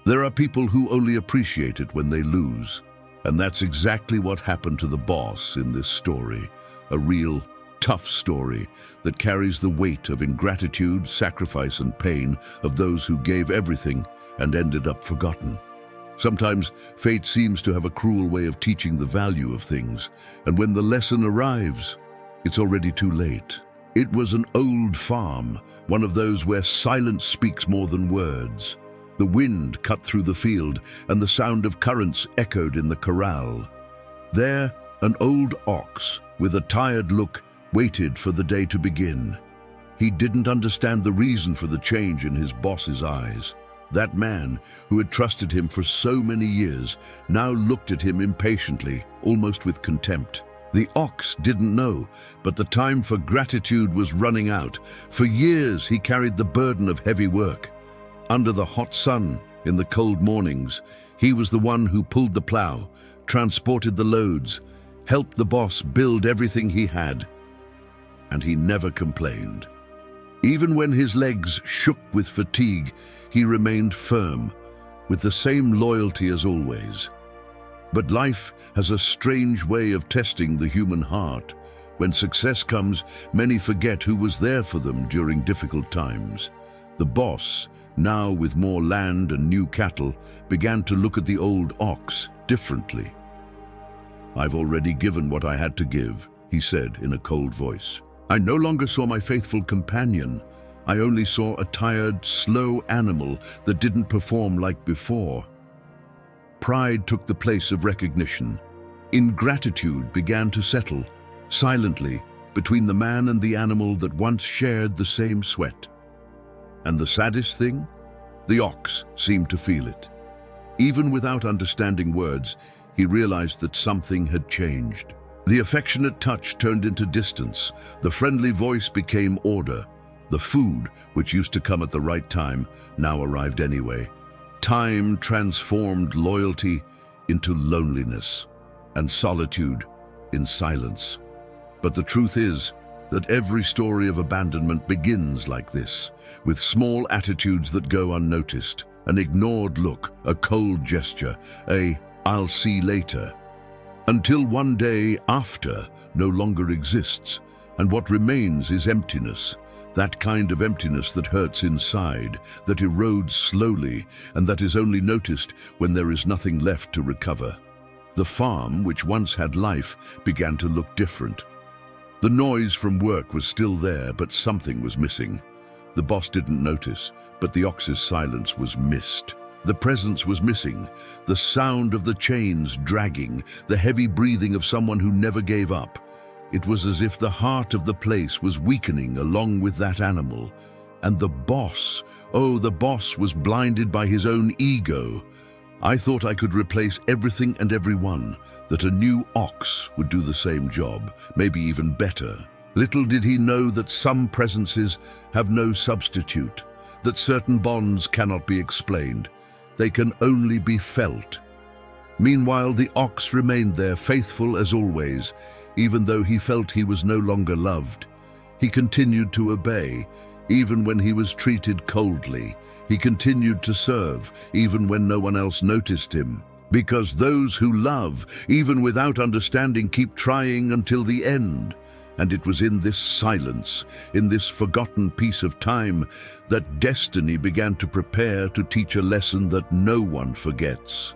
There are people who only appreciate it when they lose, and that's exactly what happened to the boss in this story. A real, tough story that carries the weight of ingratitude, sacrifice, and pain of those who gave everything and ended up forgotten. Sometimes fate seems to have a cruel way of teaching the value of things, and when the lesson arrives, it's already too late. It was an old farm, one of those where silence speaks more than words. The wind cut through the field, and the sound of currents echoed in the corral. There, an old ox, with a tired look, waited for the day to begin. He didn't understand the reason for the change in his boss's eyes. That man, who had trusted him for so many years, now looked at him impatiently, almost with contempt. The ox didn't know, but the time for gratitude was running out. For years he carried the burden of heavy work. Under the hot sun, in the cold mornings, he was the one who pulled the plow, transported the loads, helped the boss build everything he had. And he never complained. Even when his legs shook with fatigue, he remained firm, with the same loyalty as always. But life has a strange way of testing the human heart. When success comes, many forget who was there for them during difficult times. The boss, now with more land and new cattle, began to look at the old ox differently. "I've already given what I had to give," he said in a cold voice. "I no longer saw my faithful companion. I only saw a tired, slow animal that didn't perform like before." Pride took the place of recognition. Ingratitude began to settle, silently, between the man and the animal that once shared the same sweat. And the saddest thing? The ox seemed to feel it. Even without understanding words, he realized that something had changed. The affectionate touch turned into distance. The friendly voice became order. The food, which used to come at the right time, now arrived anyway. Time transformed loyalty into loneliness, and solitude in silence. But the truth is that every story of abandonment begins like this, with small attitudes that go unnoticed, an ignored look, a cold gesture, a "I'll see later," until one day after no longer exists, and what remains is emptiness. That kind of emptiness that hurts inside, that erodes slowly, and that is only noticed when there is nothing left to recover. The farm, which once had life, began to look different. The noise from work was still there, but something was missing. The boss didn't notice, but the ox's silence was missed. The presence was missing, the sound of the chains dragging, the heavy breathing of someone who never gave up. It was as if the heart of the place was weakening along with that animal. And the boss, the boss was blinded by his own ego. I thought I could replace everything and everyone, that a new ox would do the same job, maybe even better. Little did he know that some presences have no substitute, that certain bonds cannot be explained. They can only be felt. Meanwhile, the ox remained there, faithful as always, even though he felt he was no longer loved. He continued to obey, even when he was treated coldly. He continued to serve, even when no one else noticed him. Because those who love, even without understanding, keep trying until the end. And it was in this silence, in this forgotten piece of time, that destiny began to prepare to teach a lesson that no one forgets.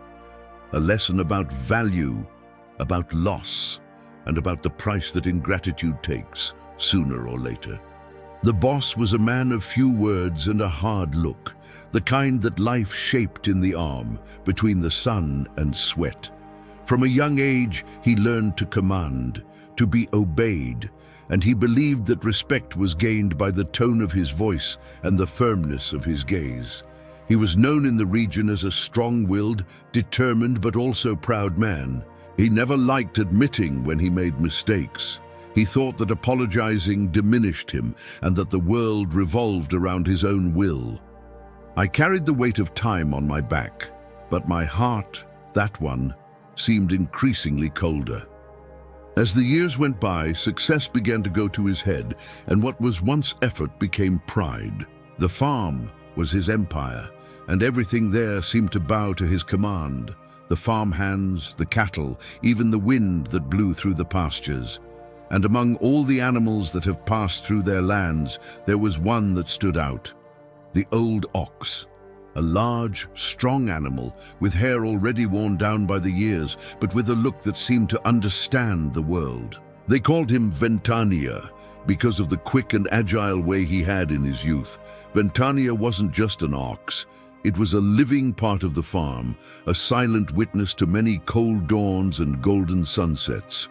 A lesson about value, about loss, and about the price that ingratitude takes, sooner or later. The boss was a man of few words and a hard look, the kind that life shaped in the arm, between the sun and sweat. From a young age, he learned to command, to be obeyed, and he believed that respect was gained by the tone of his voice and the firmness of his gaze. He was known in the region as a strong-willed, determined but also proud man. He never liked admitting when he made mistakes. He thought that apologizing diminished him and that the world revolved around his own will. I carried the weight of time on my back, but my heart, that one, seemed increasingly colder. As the years went by, success began to go to his head, and what was once effort became pride. The farm was his empire, and everything there seemed to bow to his command. The farmhands, the cattle, even the wind that blew through the pastures. And among all the animals that have passed through their lands, there was one that stood out. The old ox. A large, strong animal, with hair already worn down by the years, but with a look that seemed to understand the world. They called him Ventania, because of the quick and agile way he had in his youth. Ventania wasn't just an ox. It was a living part of the farm, a silent witness to many cold dawns and golden sunsets.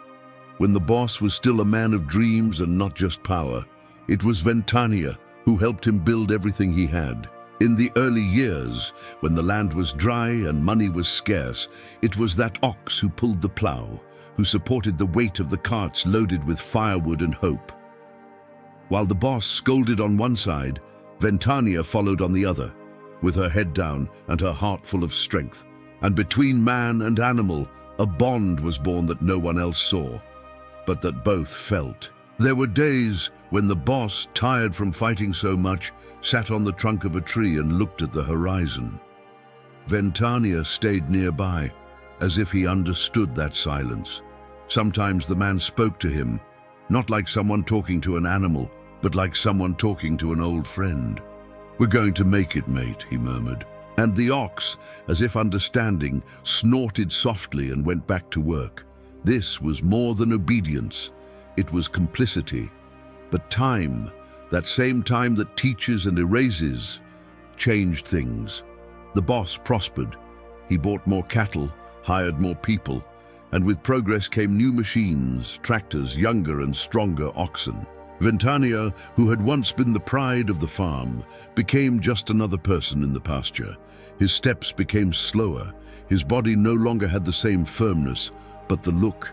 When the boss was still a man of dreams and not just power, it was Ventania who helped him build everything he had. In the early years, when the land was dry and money was scarce, it was that ox who pulled the plow, who supported the weight of the carts loaded with firewood and hope. While the boss scolded on one side, Ventania followed on the other, with her head down and her heart full of strength. And between man and animal, a bond was born that no one else saw, but that both felt. There were days when the boss, tired from fighting so much, sat on the trunk of a tree and looked at the horizon. Ventania stayed nearby, as if he understood that silence. Sometimes the man spoke to him, not like someone talking to an animal, but like someone talking to an old friend. "We're going to make it, mate," he murmured. And the ox, as if understanding, snorted softly and went back to work. This was more than obedience. It was complicity. But time, that same time that teaches and erases, changed things. The boss prospered. He bought more cattle, hired more people, and with progress came new machines, tractors, younger and stronger oxen. Ventania, who had once been the pride of the farm, became just another person in the pasture. His steps became slower. His body no longer had the same firmness, but the look,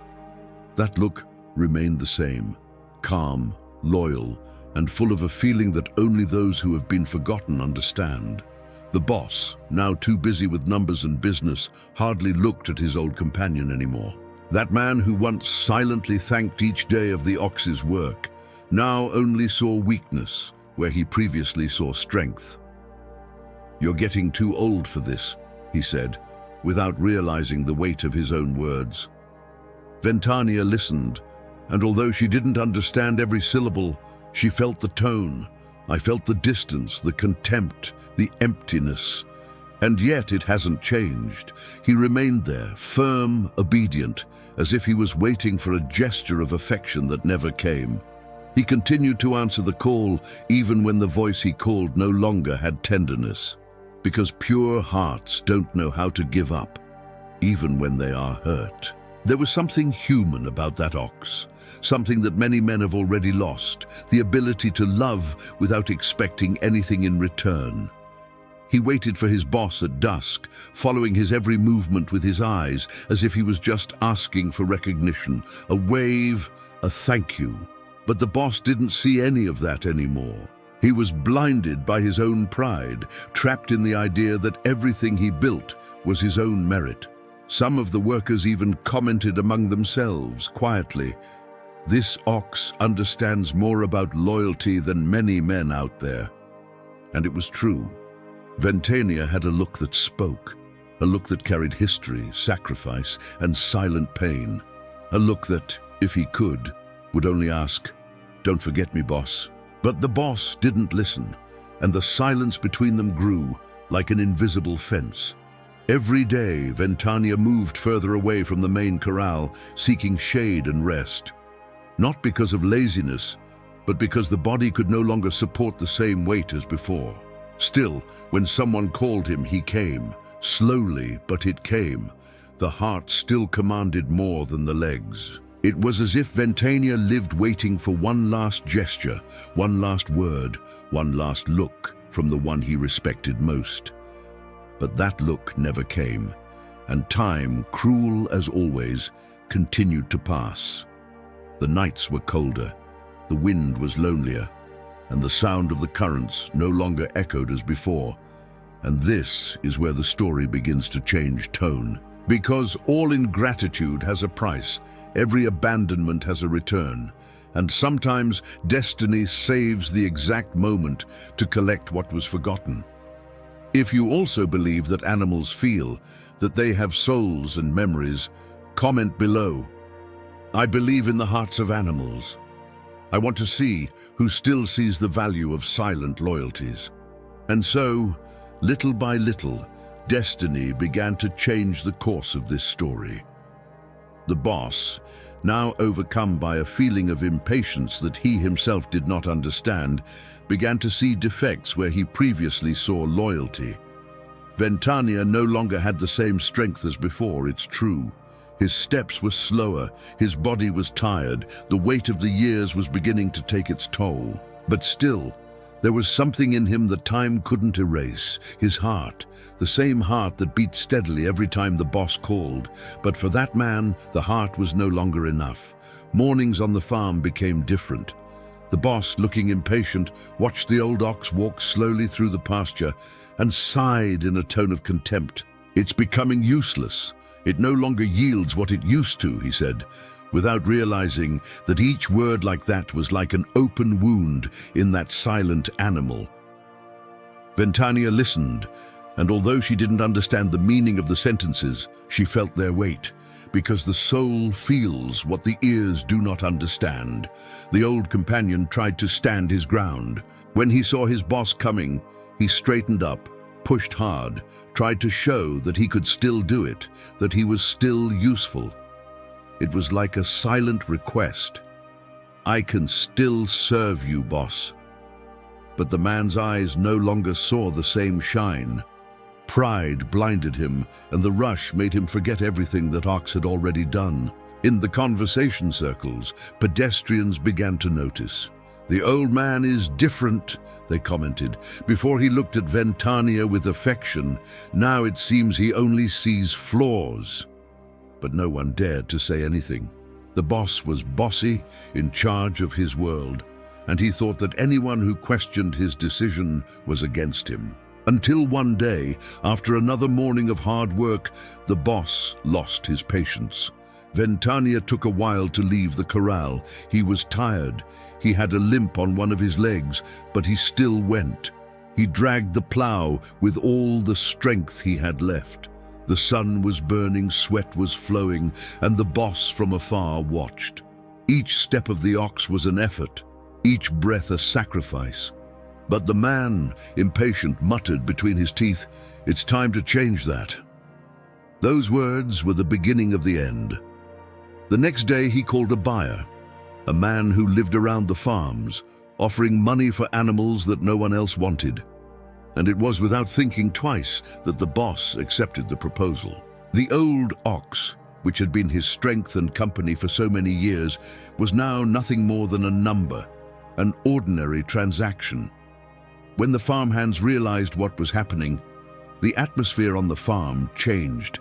that look remained the same. Calm, loyal, and full of a feeling that only those who have been forgotten understand. The boss, now too busy with numbers and business, hardly looked at his old companion anymore. That man who once silently thanked each day of the ox's work, now only saw weakness where he previously saw strength. "You're getting too old for this," he said, without realizing the weight of his own words. Ventania listened, and although she didn't understand every syllable, she felt the tone. I felt the distance, the contempt, the emptiness. And yet it hasn't changed. He remained there, firm, obedient, as if he was waiting for a gesture of affection that never came. He continued to answer the call, even when the voice he called no longer had tenderness. Because pure hearts don't know how to give up, even when they are hurt. There was something human about that ox, something that many men have already lost, the ability to love without expecting anything in return. He waited for his boss at dusk, following his every movement with his eyes, as if he was just asking for recognition, a wave, a thank you. But the boss didn't see any of that anymore. He was blinded by his own pride, trapped in the idea that everything he built was his own merit. Some of the workers even commented among themselves, quietly, "This ox understands more about loyalty than many men out there." And it was true. Ventania had a look that spoke, a look that carried history, sacrifice, and silent pain. A look that, if he could, would only ask, "Don't forget me, boss." But the boss didn't listen, and the silence between them grew like an invisible fence. Every day, Ventania moved further away from the main corral, seeking shade and rest. Not because of laziness, but because the body could no longer support the same weight as before. Still, when someone called him, he came. Slowly, but it came. The heart still commanded more than the legs. It was as if Ventania lived waiting for one last gesture, one last word, one last look from the one he respected most. But that look never came, and time, cruel as always, continued to pass. The nights were colder, the wind was lonelier, and the sound of the currents no longer echoed as before. And this is where the story begins to change tone. Because all ingratitude has a price, every abandonment has a return, and sometimes destiny saves the exact moment to collect what was forgotten. If you also believe that animals feel, that they have souls and memories, comment below. I believe in the hearts of animals. I want to see who still sees the value of silent loyalties. And so, little by little, destiny began to change the course of this story. The boss, now overcome by a feeling of impatience that he himself did not understand, began to see defects where he previously saw loyalty. Ventania no longer had the same strength as before, it's true. His steps were slower, his body was tired, the weight of the years was beginning to take its toll. But still, there was something in him that time couldn't erase, his heart, the same heart that beat steadily every time the boss called. But for that man, the heart was no longer enough. Mornings on the farm became different. The boss, looking impatient, watched the old ox walk slowly through the pasture and sighed in a tone of contempt. "It's becoming useless. It no longer yields what it used to," he said, without realizing that each word like that was like an open wound in that silent animal. Ventania listened, and although she didn't understand the meaning of the sentences, she felt their weight, because the soul feels what the ears do not understand. The old companion tried to stand his ground. When he saw his boss coming, he straightened up, pushed hard, tried to show that he could still do it, that he was still useful. It was like a silent request. "I can still serve you, boss." But the man's eyes no longer saw the same shine. Pride blinded him, and the rush made him forget everything that Ox had already done. In the conversation circles, pedestrians began to notice. "The old man is different," they commented. Before he looked at Ventania with affection, now it seems he only sees flaws. But no one dared to say anything. The boss was bossy, in charge of his world, and he thought that anyone who questioned his decision was against him. Until one day, after another morning of hard work, the boss lost his patience. Ventania took a while to leave the corral. He was tired. He had a limp on one of his legs, but he still went. He dragged the plow with all the strength he had left. The sun was burning, sweat was flowing, and the boss from afar watched. Each step of the ox was an effort, each breath a sacrifice. But the man, impatient, muttered between his teeth, "It's time to change that." Those words were the beginning of the end. The next day he called a buyer, a man who lived around the farms, offering money for animals that no one else wanted. And it was without thinking twice that the boss accepted the proposal. The old ox, which had been his strength and company for so many years, was now nothing more than a number, an ordinary transaction. When the farmhands realized what was happening, the atmosphere on the farm changed.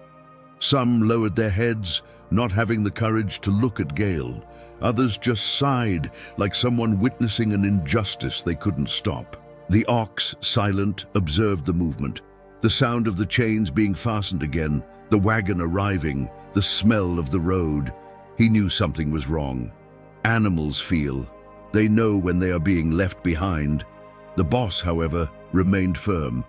Some lowered their heads, not having the courage to look at Gale. Others just sighed, like someone witnessing an injustice they couldn't stop. The ox, silent, observed the movement. The sound of the chains being fastened again, the wagon arriving, the smell of the road. He knew something was wrong. Animals feel. They know when they are being left behind. The boss, however, remained firm.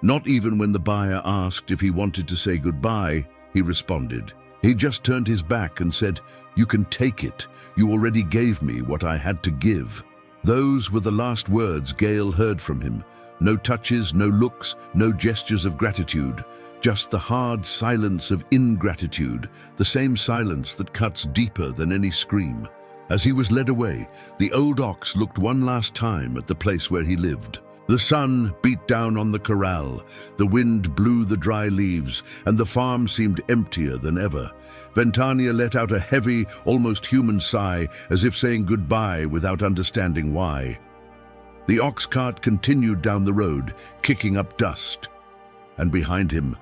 Not even when the buyer asked if he wanted to say goodbye, he responded. He just turned his back and said, "You can take it. You already gave me what I had to give." Those were the last words Gale heard from him. No touches, no looks, no gestures of gratitude. Just the hard silence of ingratitude, the same silence that cuts deeper than any scream. As he was led away, the old ox looked one last time at the place where he lived. The sun beat down on the corral, the wind blew the dry leaves, and the farm seemed emptier than ever. Ventania let out a heavy, almost human sigh, as if saying goodbye without understanding why. The ox cart continued down the road, kicking up dust, and behind him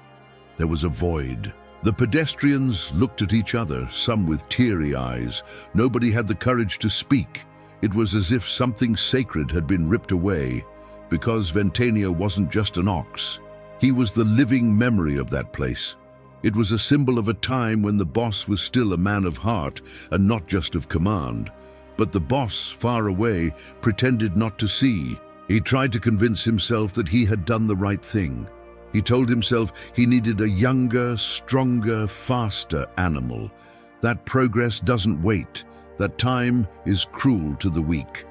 there was a void. The pedestrians looked at each other, some with teary eyes. Nobody had the courage to speak. It was as if something sacred had been ripped away. Because Ventania wasn't just an ox. He was the living memory of that place. It was a symbol of a time when the boss was still a man of heart and not just of command. But the boss, far away, pretended not to see. He tried to convince himself that he had done the right thing. He told himself he needed a younger, stronger, faster animal. That progress doesn't wait, that time is cruel to the weak.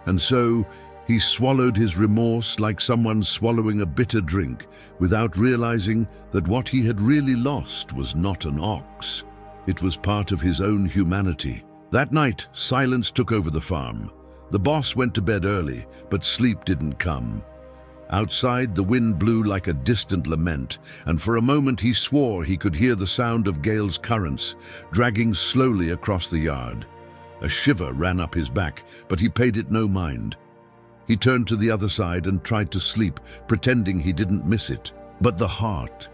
And so, he swallowed his remorse like someone swallowing a bitter drink, without realizing that what he had really lost was not an ox. It was part of his own humanity. That night, silence took over the farm. The boss went to bed early, but sleep didn't come. Outside, the wind blew like a distant lament, and for a moment he swore he could hear the sound of Gale's currents, dragging slowly across the yard. A shiver ran up his back, but he paid it no mind. He turned to the other side and tried to sleep, pretending he didn't miss it. But the heart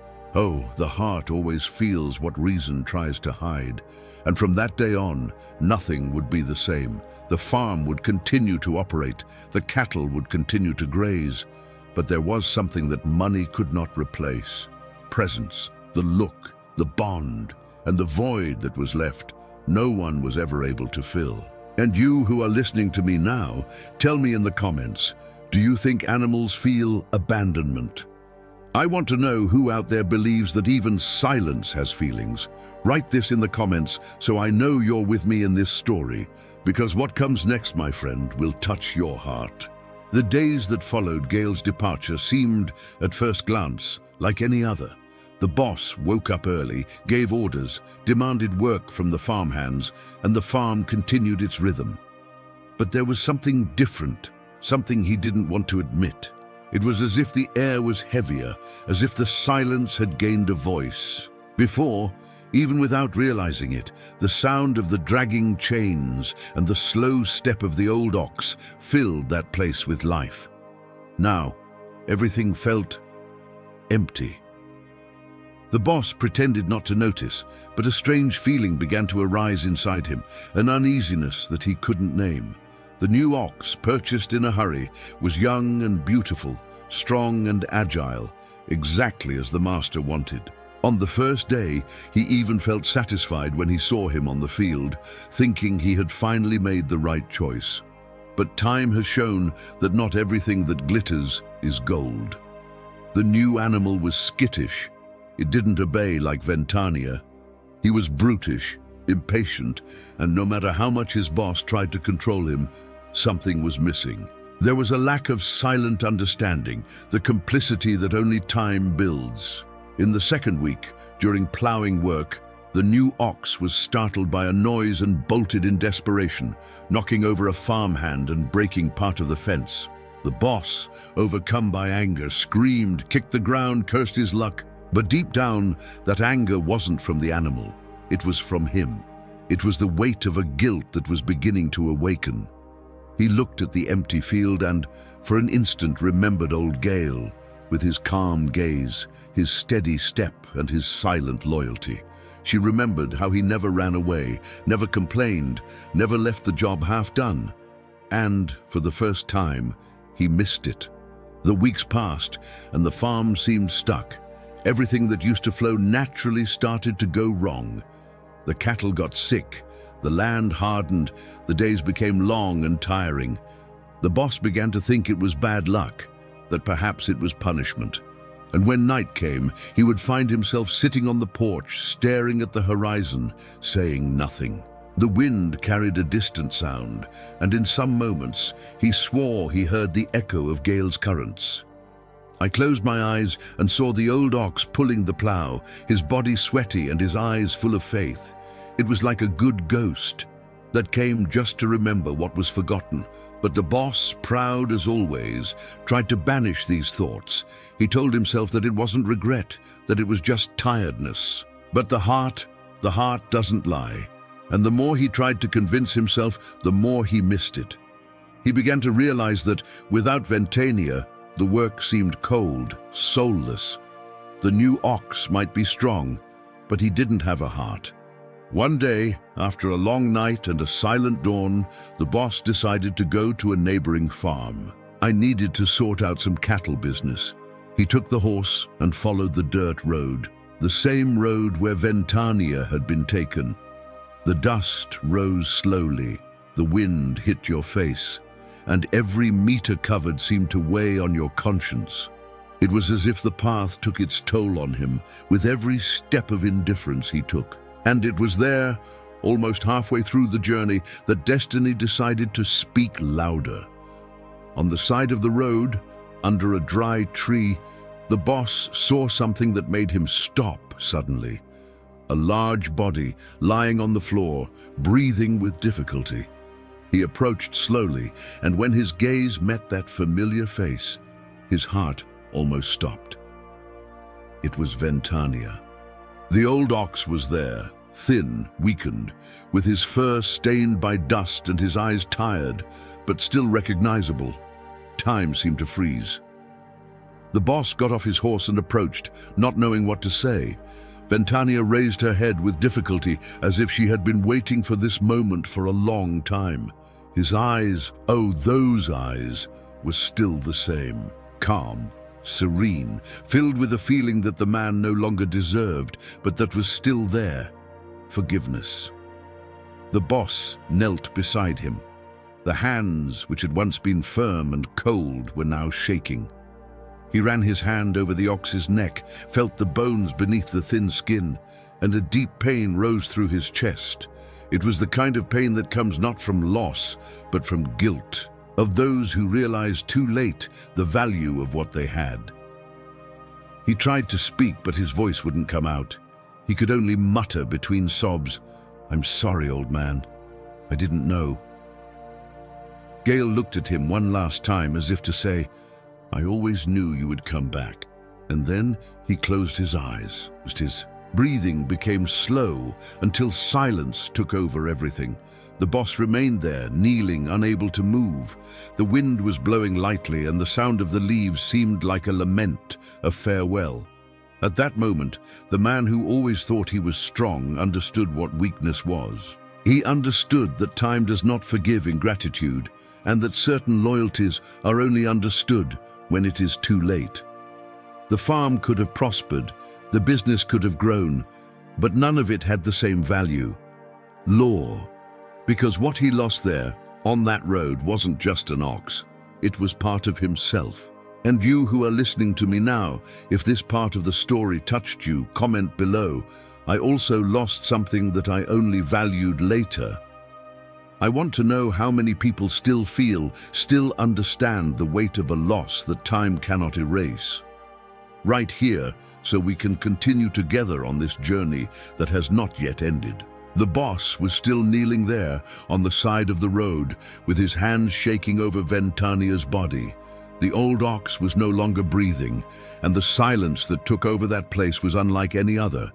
always feels what reason tries to hide. And from that day on, nothing would be the same. The farm would continue to operate, the cattle would continue to graze. But there was something that money could not replace. Presence, the look, the bond, and the void that was left, no one was ever able to fill. And you who are listening to me now, tell me in the comments, do you think animals feel abandonment? I want to know who out there believes that even silence has feelings. Write this in the comments so I know you're with me in this story, because what comes next, my friend, will touch your heart. The days that followed Gale's departure seemed, at first glance, like any other. The boss woke up early, gave orders, demanded work from the farmhands, and the farm continued its rhythm. But there was something different, something he didn't want to admit. It was as if the air was heavier, as if the silence had gained a voice. Before, even without realizing it, the sound of the dragging chains and the slow step of the old ox filled that place with life. Now, everything felt empty. The boss pretended not to notice, but a strange feeling began to arise inside him, an uneasiness that he couldn't name. The new ox, purchased in a hurry, was young and beautiful, strong and agile, exactly as the master wanted. On the first day, he even felt satisfied when he saw him on the field, thinking he had finally made the right choice. But time has shown that not everything that glitters is gold. The new animal was skittish. It didn't obey like Ventania. He was brutish, impatient, and no matter how much his boss tried to control him, something was missing. There was a lack of silent understanding, the complicity that only time builds. In the second week, during plowing work, the new ox was startled by a noise and bolted in desperation, knocking over a farmhand and breaking part of the fence. The boss, overcome by anger, screamed, kicked the ground, cursed his luck. But deep down, that anger wasn't from the animal. It was from him. It was the weight of a guilt that was beginning to awaken. He looked at the empty field and, for an instant, remembered old Gale, with his calm gaze, his steady step, and his silent loyalty. She remembered how he never ran away, never complained, never left the job half done. And, for the first time, he missed it. The weeks passed, and the farm seemed stuck. Everything that used to flow naturally started to go wrong. The cattle got sick, the land hardened, the days became long and tiring. The boss began to think it was bad luck, that perhaps it was punishment. And when night came, he would find himself sitting on the porch, staring at the horizon, saying nothing. The wind carried a distant sound, and in some moments, he swore he heard the echo of Gale's currents. I closed my eyes and saw the old ox pulling the plow, his body sweaty and his eyes full of faith. It was like a good ghost that came just to remember what was forgotten. But the boss, proud as always, tried to banish these thoughts. He told himself that it wasn't regret, that it was just tiredness. But the heart doesn't lie. And the more he tried to convince himself, the more he missed it. He began to realize that without Ventania, the work seemed cold, soulless. The new ox might be strong, but he didn't have a heart. One day, after a long night and a silent dawn, the boss decided to go to a neighboring farm. I needed to sort out some cattle business. He took the horse and followed the dirt road, the same road where Ventania had been taken. The dust rose slowly, the wind hit your face, and every meter covered seemed to weigh on your conscience. It was as if the path took its toll on him with every step of indifference he took. And it was there, almost halfway through the journey, that destiny decided to speak louder. On the side of the road, under a dry tree, the boss saw something that made him stop suddenly. A large body lying on the floor, breathing with difficulty. He approached slowly, and when his gaze met that familiar face, his heart almost stopped. It was Ventania. The old ox was there, thin, weakened, with his fur stained by dust and his eyes tired, but still recognizable. Time seemed to freeze. The boss got off his horse and approached, not knowing what to say. Ventania raised her head with difficulty, as if she had been waiting for this moment for a long time. His eyes, oh, those eyes, were still the same, calm, serene, filled with a feeling that the man no longer deserved, but that was still there. Forgiveness. The boss knelt beside him. The hands, which had once been firm and cold, were now shaking. He ran his hand over the ox's neck, felt the bones beneath the thin skin, and a deep pain rose through his chest. It was the kind of pain that comes not from loss, but from guilt, of those who realize too late the value of what they had. He tried to speak, but his voice wouldn't come out. He could only mutter between sobs, "I'm sorry, old man. I didn't know." Gale looked at him one last time as if to say, "I always knew you would come back." And then he closed his eyes. His breathing became slow until silence took over everything. The boss remained there, kneeling, unable to move. The wind was blowing lightly, and the sound of the leaves seemed like a lament, a farewell. At that moment, the man who always thought he was strong understood what weakness was. He understood that time does not forgive ingratitude, and that certain loyalties are only understood when it is too late. The farm could have prospered, the business could have grown, but none of it had the same value. Law. Because what he lost there, on that road, wasn't just an ox. It was part of himself. And you who are listening to me now, if this part of the story touched you, comment below. I also lost something that I only valued later. I want to know how many people still feel, still understand the weight of a loss that time cannot erase. Right here, so we can continue together on this journey that has not yet ended. The boss was still kneeling there on the side of the road, with his hands shaking over Ventania's body. The old ox was no longer breathing, and the silence that took over that place was unlike any other.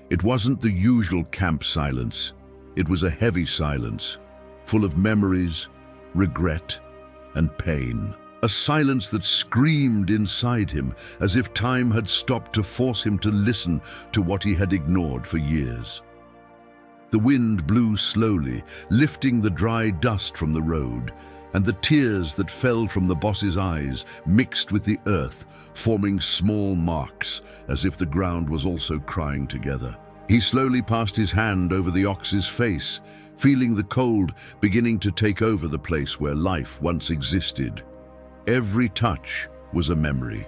It wasn't the usual camp silence. It was a heavy silence, full of memories, regret, and pain. A silence that screamed inside him, as if time had stopped to force him to listen to what he had ignored for years. The wind blew slowly, lifting the dry dust from the road, and the tears that fell from the boss's eyes mixed with the earth, forming small marks, as if the ground was also crying together. He slowly passed his hand over the ox's face, feeling the cold beginning to take over the place where life once existed. Every touch was a memory.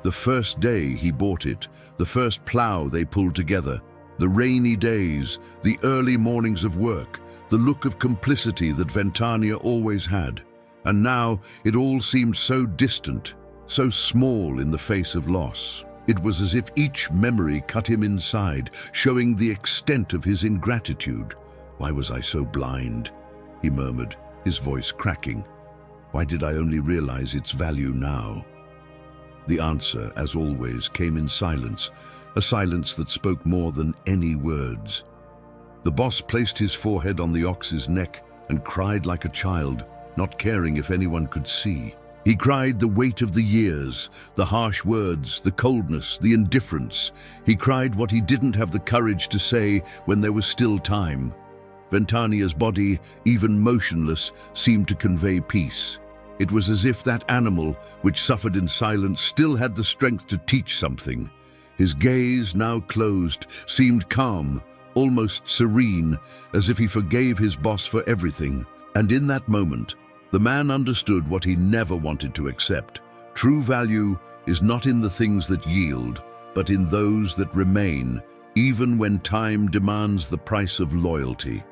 The first day he bought it, the first plow they pulled together, the rainy days, the early mornings of work, the look of complicity that Ventania always had. And now it all seemed so distant, so small in the face of loss. It was as if each memory cut him inside, showing the extent of his ingratitude. "Why was I so blind?" he murmured, his voice cracking. "Why did I only realize its value now?" The answer, as always, came in silence, a silence that spoke more than any words. The boss placed his forehead on the ox's neck and cried like a child, not caring if anyone could see. He cried the weight of the years, the harsh words, the coldness, the indifference. He cried what he didn't have the courage to say when there was still time. Ventania's body, even motionless, seemed to convey peace. It was as if that animal, which suffered in silence, still had the strength to teach something. His gaze, now closed, seemed calm, almost serene, as if he forgave his boss for everything. And in that moment, the man understood what he never wanted to accept. True value is not in the things that yield, but in those that remain, even when time demands the price of loyalty.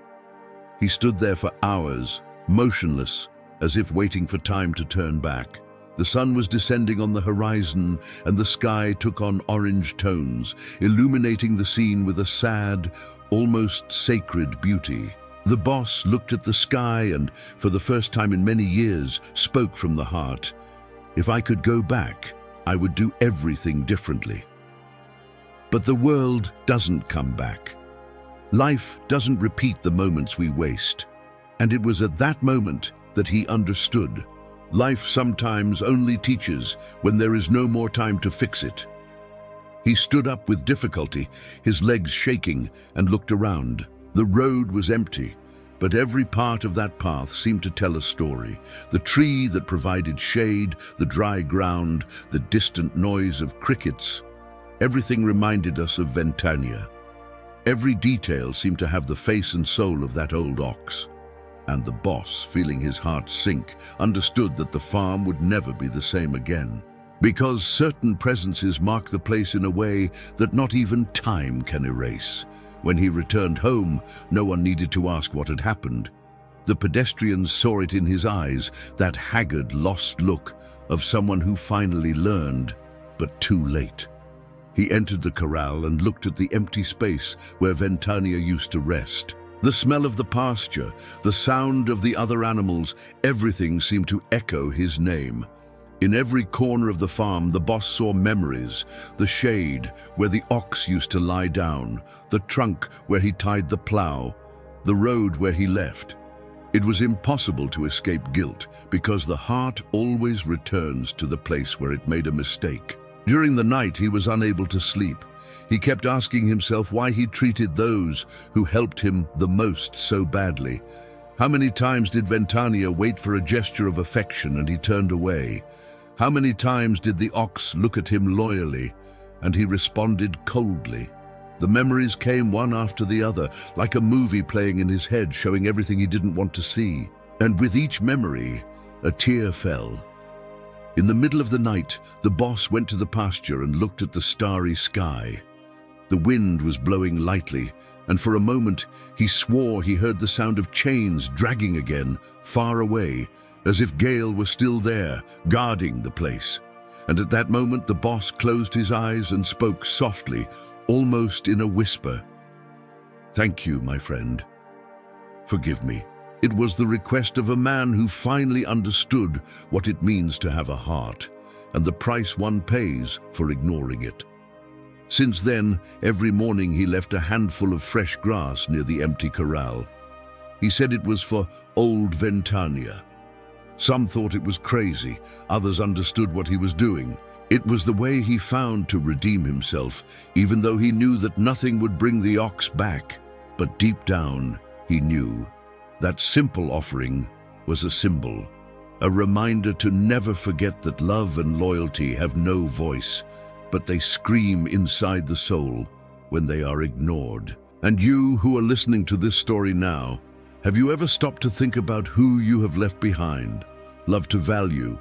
He stood there for hours, motionless, as if waiting for time to turn back. The sun was descending on the horizon, and the sky took on orange tones, illuminating the scene with a sad, almost sacred beauty. The boss looked at the sky and, for the first time in many years, spoke from the heart. "If I could go back, I would do everything differently." But the world doesn't come back. Life doesn't repeat the moments we waste. And it was at that moment that he understood. Life sometimes only teaches when there is no more time to fix it. He stood up with difficulty, his legs shaking, and looked around. The road was empty, but every part of that path seemed to tell a story. The tree that provided shade, the dry ground, the distant noise of crickets. Everything reminded us of Ventania. Every detail seemed to have the face and soul of that old ox. And the boss, feeling his heart sink, understood that the farm would never be the same again. Because certain presences mark the place in a way that not even time can erase. When he returned home, no one needed to ask what had happened. The pedestrians saw it in his eyes, that haggard, lost look of someone who finally learned, but too late. He entered the corral and looked at the empty space where Ventania used to rest. The smell of the pasture, the sound of the other animals, everything seemed to echo his name. In every corner of the farm, the boss saw memories: the shade where the ox used to lie down, the trunk where he tied the plow, the road where he left. It was impossible to escape guilt, because the heart always returns to the place where it made a mistake. During the night, he was unable to sleep. He kept asking himself why he treated those who helped him the most so badly. How many times did Ventania wait for a gesture of affection and he turned away? How many times did the ox look at him loyally and he responded coldly? The memories came one after the other, like a movie playing in his head, showing everything he didn't want to see. And with each memory, a tear fell. In the middle of the night, the boss went to the pasture and looked at the starry sky. The wind was blowing lightly, and for a moment he swore he heard the sound of chains dragging again, far away, as if Gale was still there, guarding the place. And at that moment the boss closed his eyes and spoke softly, almost in a whisper. "Thank you, my friend. Forgive me." It was the request of a man who finally understood what it means to have a heart, and the price one pays for ignoring it. Since then, every morning he left a handful of fresh grass near the empty corral. He said it was for old Ventania. Some thought it was crazy, others understood what he was doing. It was the way he found to redeem himself, even though he knew that nothing would bring the ox back. But deep down, he knew that simple offering was a symbol, a reminder to never forget that love and loyalty have no voice, but they scream inside the soul when they are ignored. And you who are listening to this story now, have you ever stopped to think about who you have left behind, loved to value?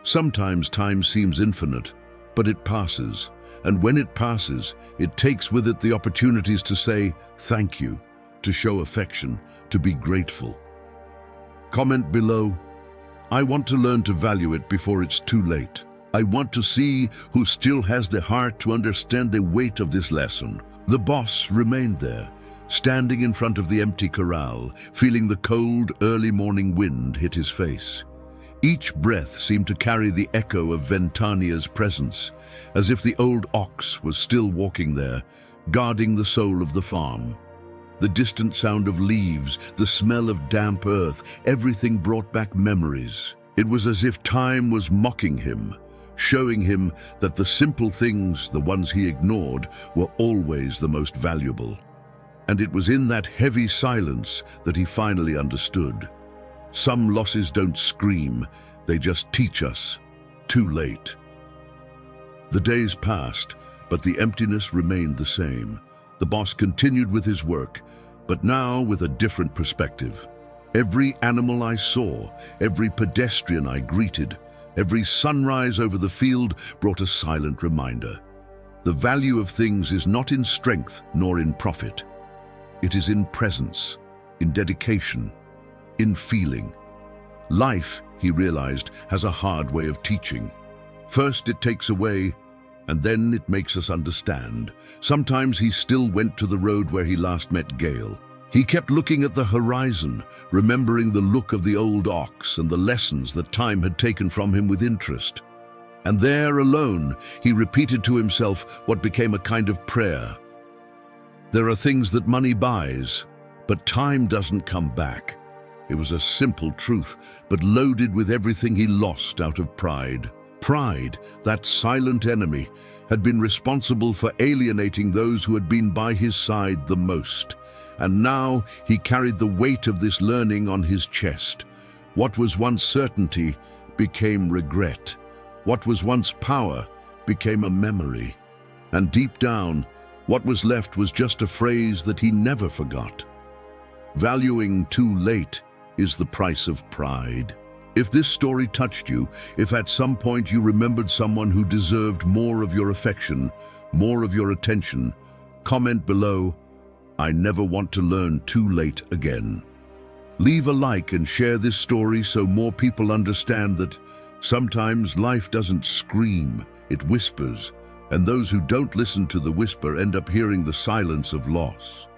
Sometimes time seems infinite, but it passes. And when it passes, it takes with it the opportunities to say thank you, to show affection, to be grateful. Comment below, "I want to learn to value it before it's too late. I want to see who still has the heart to understand the weight of this lesson." The boss remained there, standing in front of the empty corral, feeling the cold, early morning wind hit his face. Each breath seemed to carry the echo of Ventania's presence, as if the old ox was still walking there, guarding the soul of the farm. The distant sound of leaves, the smell of damp earth, everything brought back memories. It was as if time was mocking him, showing him that the simple things, the ones he ignored, were always the most valuable. And it was in that heavy silence that he finally understood. Some losses don't scream, they just teach us. Too late. The days passed, but the emptiness remained the same. The boss continued with his work, but now with a different perspective. Every animal I saw, every pedestrian I greeted, Every sunrise over the field brought a silent reminder. The value of things is not in strength nor in profit. It is in presence, in dedication, in feeling. Life, he realized, has a hard way of teaching. First it takes away, and then it makes us understand. Sometimes he still went to the road where he last met Gail. He kept looking at the horizon, remembering the look of the old ox and the lessons that time had taken from him with interest. And there alone, he repeated to himself what became a kind of prayer. There are things that money buys, but time doesn't come back. It was a simple truth, but loaded with everything he lost out of pride. Pride, that silent enemy, had been responsible for alienating those who had been by his side the most. And now he carried the weight of this learning on his chest. What was once certainty became regret. What was once power became a memory. And deep down, what was left was just a phrase that he never forgot. Valuing too late is the price of pride. If this story touched you, if at some point you remembered someone who deserved more of your affection, more of your attention, comment below, "I never want to learn too late again." Leave a like and share this story so more people understand that sometimes life doesn't scream, it whispers, and those who don't listen to the whisper end up hearing the silence of loss.